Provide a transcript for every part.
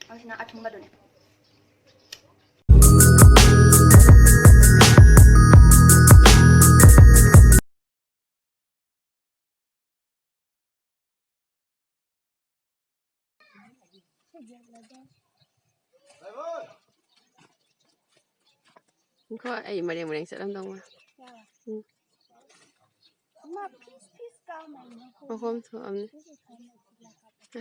어시나 아tum바도네. Có ai mà đèn sẽ làm đông mà. Không thôi.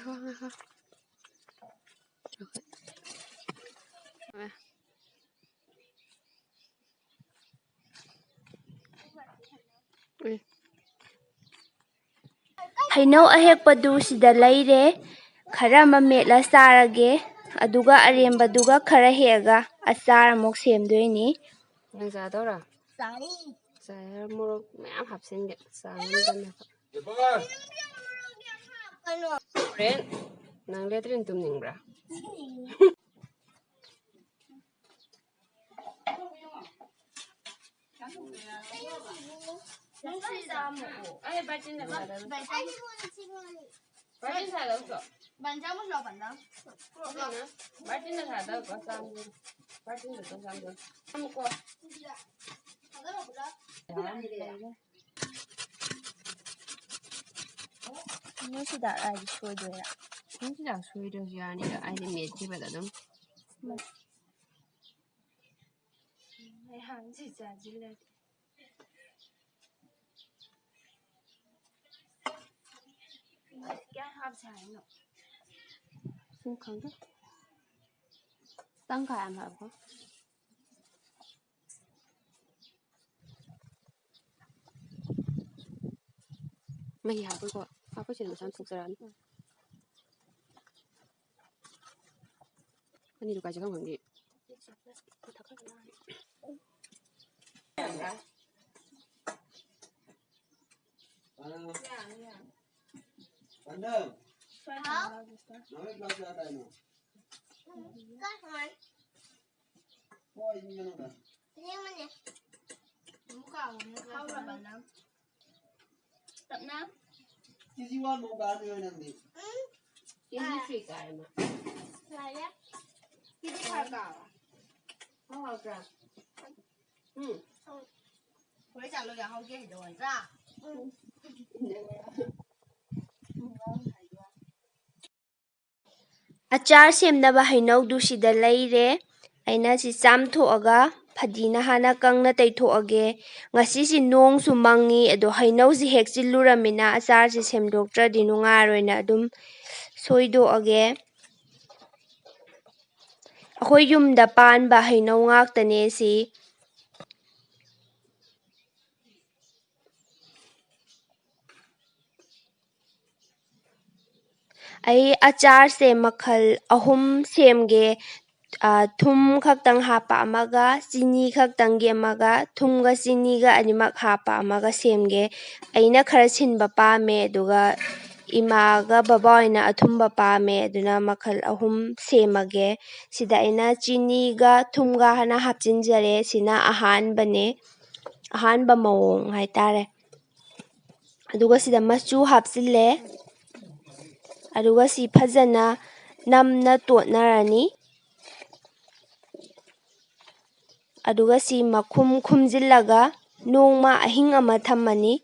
Không. Hainau ahekpadu sida leire khara ma metla sarage aduga arembaduga khara hega achar amok semdoini Nang sa dora. Sari. Sa murok ma'am hapsin ge sa ndan na. Ren nang letrin tum ning bra. Ai batin na sa. Batin sa daw so. Banja mo sa banda. Batin na sa daw ko sa. Batin na sa sa. Am ko. no sida ai soidoya Không chỉ là xuôi được giờ này là ai thì mệt chứ phải là đúng. ai han ji ja ji le क्या half जाए ना Không không đó. Tăng cả em hả có? Mày hả tôi gọi. Tao có chuyện mà sáng thực ra đấy. Anh đi được cái chứ không hưởng gì. Pandang. Namanya kelas apa ini? Kelas mana? Oh ini mana kan? Ini mana? Muka kau berapa enam? Tak enam? Sisiwan mau kan nanti? Ini free cái mà. Saya. Ini harga. Mau harga. Với trả lời là hậu kia thì rồi ra. achar semnaba hainau du sida leire aina si chamthoaga phadina hana kangna teithoage ngasi si nong su mangi ado hainau si hekchiluramina achar si semdoktradi nungaroina adum soidoage akhoi yumda panba hainau ngaktane si ai achar se makhal ahum semge thum khaktang hapa amaga chini khaktang ge amaga thumga chini ga animak hapa amaga semge aina khara sinba pame aduga imaga babaina athumba pame aduna makhal ahum semage sida aina chini ga thumga hana hapchinjare sina ahanba mawong haitare aduga sida machu hapchille aduga si phajana namna totnarani aduga si makhum khumjillaga nongma ahing ama thammani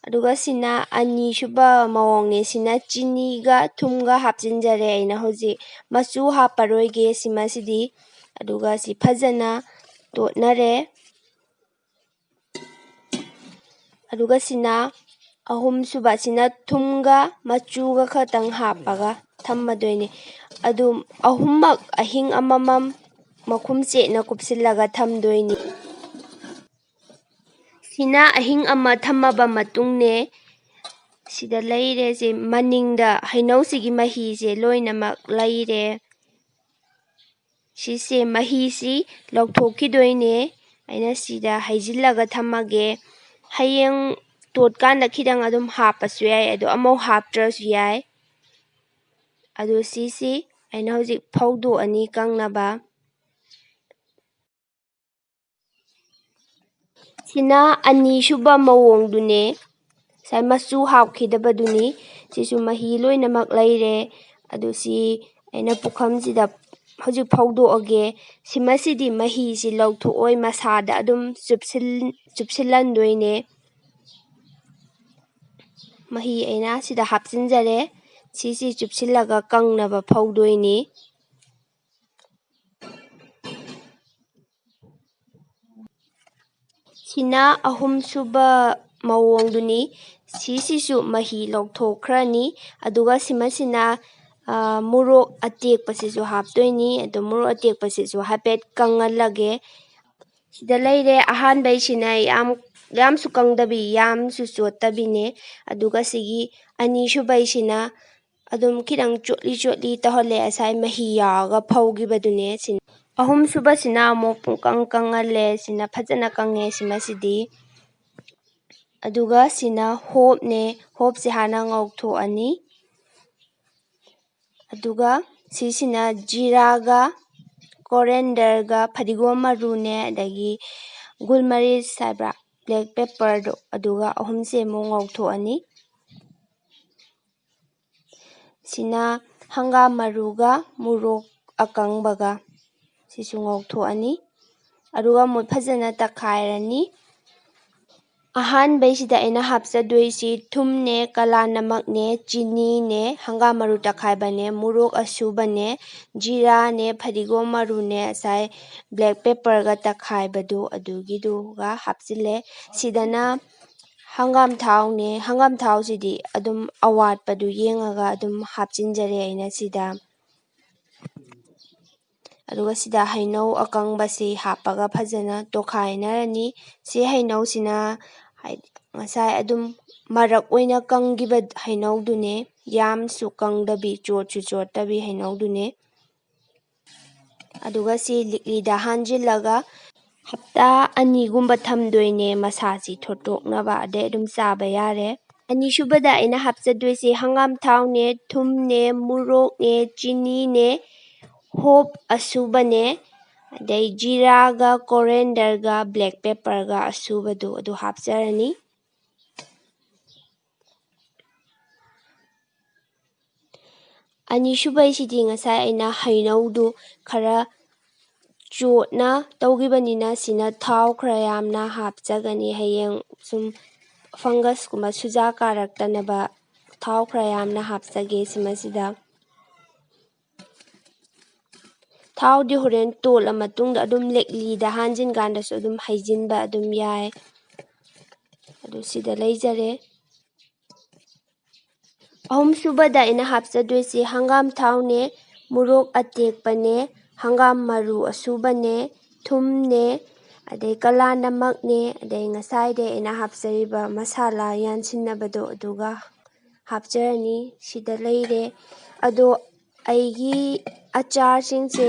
aduga sina ani shuba mawongni sina chini ga thumga hapchinjare aina hoji machu haparoige sima sidi aduga si phajana totnare aduga sina ahum suba sina thumga machuga khatang hapaga thammadoini adu ahummak ahing amamam makhum chena kupsillaga thamdoini sina ahing ama thammaba matungne sida leire je maningda hainau sigi mahi je loinamak leire sise mahi si laukthokkidoine aina sida haijillaga thammage hayeng totkan da khidang adum hapasu yai adu amau haptrasu yai adu sisi ꯑꯩꯅ ꯍꯧꯖꯤꯛ ꯐꯧꯗꯣꯛꯑꯅꯤ ꯀꯪꯅꯕ꯫ ꯁꯤꯅ ꯑꯅꯤꯁꯨꯕ ꯃꯑꯣꯡꯗꯨꯅꯦ, ꯉꯁꯥꯏ ꯃꯆꯨ ꯍꯥꯞꯈꯤꯗꯕꯗꯨꯅꯤ꯫ ꯁꯤꯁꯨ ꯃꯍꯤ ꯂꯣꯏꯅꯃꯛ ꯂꯩꯔꯦ꯫ ꯑꯗꯨ ꯁꯤ ꯑꯩꯅ ꯄꯨꯈꯝꯁꯤꯗ ꯍꯧꯖꯤꯛ ꯐꯧꯗꯣꯛꯑꯒꯦ꯫ ꯁꯤꯃꯁꯤꯗꯤ ꯃꯍꯤꯁꯤ ꯂꯧꯊꯣꯛꯑꯣꯏ, ꯃꯁꯥꯗ ꯑꯗꯨꯝ ꯆꯨꯞꯁꯤꯜꯍꯟꯗꯣꯏꯅꯦ꯫ ꯃꯍꯤ ꯑꯩꯅ ꯁꯤꯗ ꯍꯥꯞꯆꯤꯟꯖꯔꯦ꯫ ꯁꯤꯁꯤ ꯆꯨꯞꯁꯤꯜꯂꯒ ꯀꯪꯅꯕ ꯐꯧꯗꯣꯏꯅꯤ꯫ ꯁꯤꯅ ꯑꯍꯨꯝꯁꯨꯕ ꯃꯑꯣꯡꯗꯨꯅꯤ꯫ ꯁꯤꯁꯤꯁꯨ ꯃꯍꯤ ꯂꯧꯊꯣꯛꯈ꯭ꯔꯅꯤ꯫ ꯑꯗꯨꯒ ꯁꯤꯃꯁꯤꯅ ꯃꯣꯔꯣꯛ ꯑꯇꯦꯛꯄꯁꯤꯁꯨ ꯍꯥꯞꯇꯣꯏꯅꯤ꯫ ꯑꯗꯨ ꯃꯣꯔꯣꯛ ꯑꯇꯦꯛꯄꯁꯤꯁꯨ ꯍꯥꯏꯐꯦꯠ ꯀꯪꯍꯜꯂꯒꯦ꯫ ꯁꯤꯗ ꯂꯩꯔꯦ ꯑꯍꯥꯟꯕꯩꯁꯤꯅ ꯌꯥꯝꯁꯨ ꯀꯪꯗꯕꯤ, ꯌꯥꯝꯁꯨ ꯆꯣꯠꯇꯕꯤꯅꯦ꯫ ꯑꯗꯨꯒ ꯁꯤꯒꯤ ꯑꯅꯤꯁꯨꯕꯩꯁꯤꯅ ꯑꯗꯨꯝ ꯈꯤꯇꯪ ꯆꯣꯠꯂꯤ ꯆꯣꯠꯂꯤ ꯇꯧꯍꯜꯂꯦ, ꯉꯁꯥꯏ ꯃꯍꯤ ꯌꯥꯎꯔꯒ ꯐꯧꯈꯤꯕꯗꯨꯅꯦ꯫ ꯑꯍꯨꯝꯁꯨꯕꯁꯤꯅ ꯑꯃꯨꯛ ꯄꯨꯡꯀꯪ ꯀꯪꯍꯜꯂꯦ꯫ ꯁꯤꯅ ꯐꯖꯅ ꯀꯪꯉꯦ ꯁꯤꯃꯁꯤꯗꯤ꯫ ꯑꯗꯨꯒ ꯁꯤꯅ ꯍꯣꯞꯅꯦ꯫ ꯍꯣꯞꯁꯤ ꯍꯥꯟꯅ ꯉꯧꯊꯣꯛꯑꯅꯤ꯫ ꯑꯗꯨꯒ ꯁꯤꯁꯤꯅ ꯖꯤꯔꯥꯒ ꯀꯣꯔꯦꯟꯗꯔꯒ ꯐꯗꯤꯒꯣꯝ ꯃꯔꯨꯅꯦ, ꯑꯗꯒꯤ ꯒꯨꯜꯃꯔꯤꯁ ꯍꯥꯏꯕ꯭ꯔꯥ, ꯕ꯭ꯂꯦꯛ ꯄꯦꯄꯔꯗꯣ, ꯑꯗꯨꯒ ꯑꯍꯨꯝꯁꯦ ꯑꯃꯨꯛ ꯉꯧꯊꯣꯛꯑꯅꯤ꯫ ꯁꯤꯅ ꯍꯪꯒꯥꯝ ꯃꯔꯨꯒ ꯃꯣꯔꯣꯛ ꯑꯀꯪꯕꯒ ꯁꯤꯁꯨ ꯉꯧꯊꯣꯛꯑꯅꯤ꯫ ꯑꯗꯨꯒ ꯑꯃꯨꯛ ꯐꯖꯅ ꯇꯛꯈꯥꯏꯔꯅꯤ꯫ ꯑꯍꯥꯟꯕꯩꯁꯤꯗ ꯑꯩꯅ ꯍꯥꯞꯆꯗꯣꯏꯁꯤ ꯊꯨꯝꯅꯦ, ꯀꯂꯥꯅꯃꯛꯅꯦ, ꯆꯤꯅꯤꯅꯦ, ꯍꯪꯒꯥꯝ ꯃꯔꯨ ꯇꯛꯈꯥꯏꯕꯅꯦ, ꯃꯣꯔꯣꯛ ꯑꯁꯨꯕꯅꯦ, ꯖꯤꯔꯥꯅꯦ, ꯐꯗꯤꯒꯣꯝ ꯃꯔꯨꯅꯦ, ꯉꯁꯥꯏ ꯕ꯭ꯂꯦꯛ ꯄꯦꯄꯔꯒ ꯇꯛꯈꯥꯏꯕꯗꯨ ꯑꯗꯨꯒꯤꯗꯨꯒ ꯍꯥꯞꯆꯤꯜꯂꯦ꯫ ꯁꯤꯗꯅ ꯍꯪꯒꯥꯝ ꯊꯥꯎꯅꯦ꯫ ꯍꯪꯒꯥꯝ ꯊꯥꯎꯁꯤꯗꯤ ꯑꯗꯨꯝ ꯑꯋꯥꯠꯄꯗꯨ ꯌꯦꯡꯉꯒ ꯑꯗꯨꯝ ꯍꯥꯞꯆꯤꯟꯖꯔꯦ ꯑꯩꯅ ꯁꯤꯗ꯫ ꯑꯗꯨꯒ ꯁꯤꯗ ꯍꯩꯅꯧ ꯑꯀꯪꯕꯁꯤ ꯍꯥꯞꯄꯒ ꯐꯖꯅ ꯇꯣꯠꯈꯥꯏꯅꯔꯅꯤ꯫ ꯁꯤ ꯍꯩꯅꯧꯁꯤꯅ ꯍꯥꯏꯗꯤ ꯉꯁꯥꯏ ꯑꯗꯨꯝ ꯃꯔꯛ ꯑꯣꯏꯅ ꯀꯪꯈꯤꯕ ꯍꯩꯅꯧꯗꯨꯅꯦ, ꯌꯥꯝꯁꯨ ꯀꯪꯗꯕꯤ, ꯆꯣꯠꯁꯨ ꯆꯣꯠꯇꯕꯤ ꯍꯩꯅꯧꯗꯨꯅꯦ꯫ ꯑꯗꯨꯒ ꯁꯤ ꯂꯤꯛꯂꯤꯗ ꯍꯥꯟꯖꯤꯜꯂꯒ ꯍꯞꯇꯥ 2ꯒꯨꯝꯕ ꯊꯝꯗꯣꯏꯅꯦ, ꯃꯁꯥꯁꯤ ꯊꯣꯠꯇꯣꯛꯅꯕ, ꯑꯗꯩ ꯑꯗꯨꯝ ꯆꯥꯕ ꯌꯥꯔꯦ꯫ ꯑꯅꯤꯁꯨꯕꯗ ꯑꯩꯅ ꯍꯥꯞꯆꯗꯣꯏꯁꯦ ꯍꯪꯒꯥꯝ ꯊꯥꯎꯅꯦ, ꯊꯨꯝꯅꯦ, ꯃꯣꯔꯣꯛꯅꯦ, ꯆꯤꯅꯤꯅꯦ, ꯍꯣꯞ ꯑꯁꯨꯕꯅꯦ, ꯑꯗꯩ ꯖꯤꯔꯥꯒ ꯀꯣꯔꯦꯟꯗꯔꯒ ꯕ꯭ꯂꯦꯛ ꯄꯦꯄꯔꯒ ꯑꯁꯨꯕꯗꯨ ꯑꯗꯨ ꯍꯥꯞꯆꯔꯅꯤ꯫ ꯑꯅꯤꯁꯨꯕꯩꯁꯤꯗꯤ ꯉꯁꯥꯏ ꯑꯩꯅ ꯍꯩꯅꯧꯗꯨ ꯈꯔ ꯆꯣꯠꯅ ꯇꯧꯈꯤꯕꯅꯤꯅ ꯁꯤꯅ ꯊꯥꯎ ꯈꯔ ꯌꯥꯝꯅ ꯍꯥꯞꯆꯒꯅꯤ꯫ ꯍꯌꯦꯡ ꯁꯨꯝ ꯐꯪꯒꯁꯀꯨꯝꯕ ꯁꯨꯖꯥ ꯀꯥꯔꯛꯇꯅꯕ ꯊꯥꯎ ꯈꯔ ꯌꯥꯝꯅ ꯍꯥꯞꯆꯒꯦ ꯁꯤꯃꯁꯤꯗ꯫ ꯊꯥꯎꯗꯤ ꯍꯣꯔꯦꯟ ꯇꯣꯠꯂ ꯃꯇꯨꯡꯗ ꯑꯗꯨꯝ ꯂꯤꯛꯂꯤꯗ ꯍꯥꯟꯖꯤꯟ ꯀꯥꯟꯗꯁꯨ ꯑꯗꯨꯝ ꯍꯩꯖꯤꯟꯕ ꯑꯗꯨꯝ ꯌꯥꯏ꯫ ꯑꯗꯨ ꯁꯤꯗ ꯂꯩꯖꯔꯦ꯫ ꯑꯍꯨꯝꯁꯨꯕꯗ ꯑꯩꯅ ꯍꯥꯞꯆꯗꯣꯏꯁꯤ ꯍꯪꯒꯥꯝ ꯊꯥꯎꯅꯦ, ꯃꯣꯔꯣꯛ ꯑꯇꯦꯛꯄꯅꯦ, ꯍꯪꯒꯥꯝ ꯃꯔꯨ ꯑꯁꯨꯕꯅꯦ, ꯊꯨꯝꯅꯦ, ꯑꯗꯩ ꯀꯂꯥꯅꯃꯛꯅꯦ, ꯑꯗꯩ ꯉꯁꯥꯏꯗꯩ ꯑꯩꯅ ꯍꯥꯞꯆꯔꯤꯕ ꯃꯁꯥꯂꯥ ꯌꯥꯟꯁꯤꯟꯅꯕꯗꯣ ꯑꯗꯨꯒ ꯍꯥꯞꯆꯔꯅꯤ꯫ ꯁꯤꯗ ꯂꯩꯔꯦ꯫ ꯑꯗꯣ ꯑꯩꯒꯤ ꯑꯆꯥꯔꯁꯤꯡꯁꯦ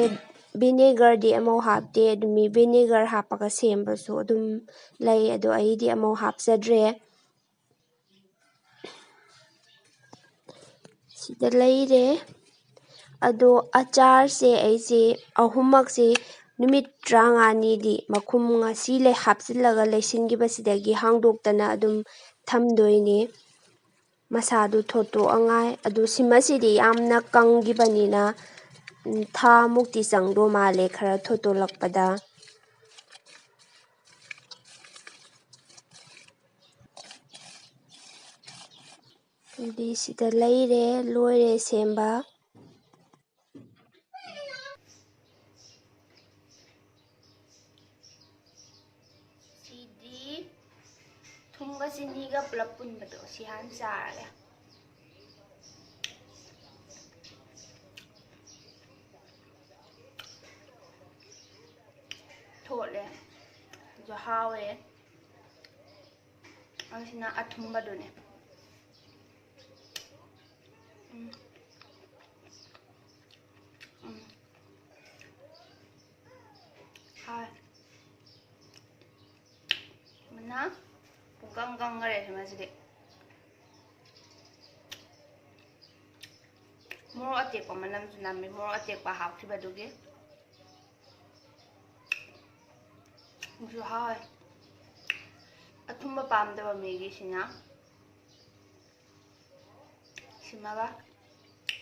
ꯚꯤꯅꯦꯒꯔꯗꯤ ꯑꯃꯨꯛ ꯍꯥꯞꯇꯦ꯫ ꯑꯗꯨ ꯃꯤ ꯚꯤꯅꯦꯒꯔ ꯍꯥꯞꯄꯒ ꯁꯦꯝꯕꯁꯨ ꯑꯗꯨꯝ ꯂꯩ, ꯑꯗꯣ ꯑꯩꯗꯤ ꯑꯃꯨꯛ ꯍꯥꯞꯆꯗ꯭ꯔꯦ꯫ ꯁꯤꯗ ꯂꯩꯔꯦ꯫ ꯑꯗꯣ ꯑꯆꯥꯔꯁꯦ ꯑꯩꯁꯦ ꯑꯍꯨꯝꯃꯛꯁꯤ ꯅꯨꯃꯤꯠ 25ꯅꯤꯗꯤ ꯃꯈꯨꯝ ꯉꯁꯤ ꯍꯥꯞꯆꯤꯜꯂꯒ ꯂꯩꯁꯤꯟꯈꯤꯕꯁꯤꯗꯒꯤ ꯍꯥꯡꯗꯣꯛꯇꯅ ꯑꯗꯨꯝ ꯊꯝꯗꯣꯏꯅꯦ, ꯃꯁꯥꯗꯨ ꯊꯣꯠꯇꯣꯛꯑꯉꯥꯏ꯫ ꯑꯗꯨ ꯁꯤꯃꯁꯤꯗꯤ ꯌꯥꯝꯅ ꯀꯪꯈꯤꯕꯅꯤꯅ ꯊꯥ ꯃꯨꯛꯇꯤ ꯆꯪꯗꯧ ꯃꯥꯜꯂꯦ ꯈꯔ ꯊꯣꯠꯇꯣꯛꯂꯛꯄꯗ꯫ ꯑꯗꯨꯗꯤ ꯁꯤꯗ ꯂꯩꯔꯦ, ꯂꯣꯏꯔꯦ ꯁꯦꯝꯕ꯫ ꯁꯤꯗꯤ ꯊꯨꯝꯒ ꯆꯤꯅꯤꯒ ꯄꯨꯂꯞ ꯄꯨꯟꯕꯗꯣ ꯁꯤ ꯍꯥꯟꯅ ꯆꯥꯔꯒꯦ꯫ ꯊꯣꯠꯂꯦ, ꯑꯗꯨꯁꯨ ꯍꯥꯎꯋꯦ꯫ ꯑꯁꯤꯅ ꯑꯊꯨꯝꯕꯗꯨꯅꯦ꯫ ꯍꯥꯎꯋꯦ꯫ ꯃꯅꯥ ꯄꯨꯡꯀꯪ ꯀꯪꯈꯔꯦ ꯁꯤꯃꯁꯤꯗꯤ꯫ ꯃꯣꯔꯣꯛ ꯑꯇꯦꯛꯄ ꯃꯅꯝꯁꯨ ꯅꯝꯃꯤ ꯃꯣꯔꯣꯛ ꯑꯇꯦꯛꯄ ꯍꯥꯞꯈꯤꯕꯗꯨꯒꯤ ꯍꯥꯎꯋꯦ ꯑꯊꯨꯝꯕ ꯄꯥꯝꯗꯕ ꯃꯤꯒꯤꯁꯤꯅ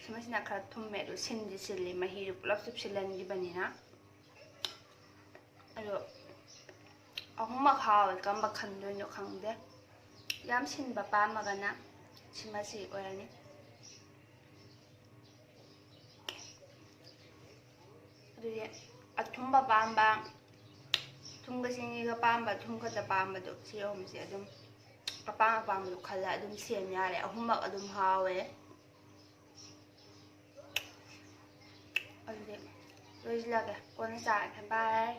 ꯁꯤꯃꯁꯤꯅ ꯈꯔ ꯊꯨꯝꯃꯦ ꯑꯗꯨ ꯁꯤꯟꯗꯤ ꯁꯤꯜꯂꯤ ꯃꯍꯤꯗꯨ ꯄꯨꯂꯞ ꯆꯨꯞꯁꯤꯜꯍꯟꯈꯤꯕꯅꯤꯅ ꯑꯗꯣ ꯑꯍꯨꯝꯃꯛ ꯍꯥꯎꯋꯦ ꯀꯔꯝꯕ ꯈꯟꯗꯣꯏꯅꯣ ꯈꯪꯗꯦ ꯌꯥꯝ ꯁꯤꯟꯕ ꯄꯥꯝꯃꯒꯅ ꯁꯤꯃꯁꯤ ꯑꯣꯏꯔꯅꯤ ꯑꯗꯨꯗꯤ ꯑꯊꯨꯝꯕ ꯄꯥꯝꯕ ꯊꯨꯝꯒ ꯆꯤꯅꯤꯒ ꯄꯥꯝꯕ ꯊꯨꯝ ꯈꯛꯇ ꯄꯥꯝꯕꯗꯣ ꯁꯤ ꯑꯍꯨꯝꯁꯦ ꯑꯗꯨꯝ ꯑꯄꯥꯝꯕꯗꯣ ꯈꯜꯂ ꯑꯗꯨꯝ ꯁꯦꯝ ꯌꯥꯔꯦ ꯑꯍꯨꯝꯃꯛ ꯑꯗꯨꯝ ꯍꯥꯎꯋꯦ ꯑꯗꯨꯗꯤ ꯂꯣꯏꯁꯤꯜꯂꯒꯦ ꯀꯣꯟꯅ ꯆꯥꯔꯒꯦ ꯕꯥꯏ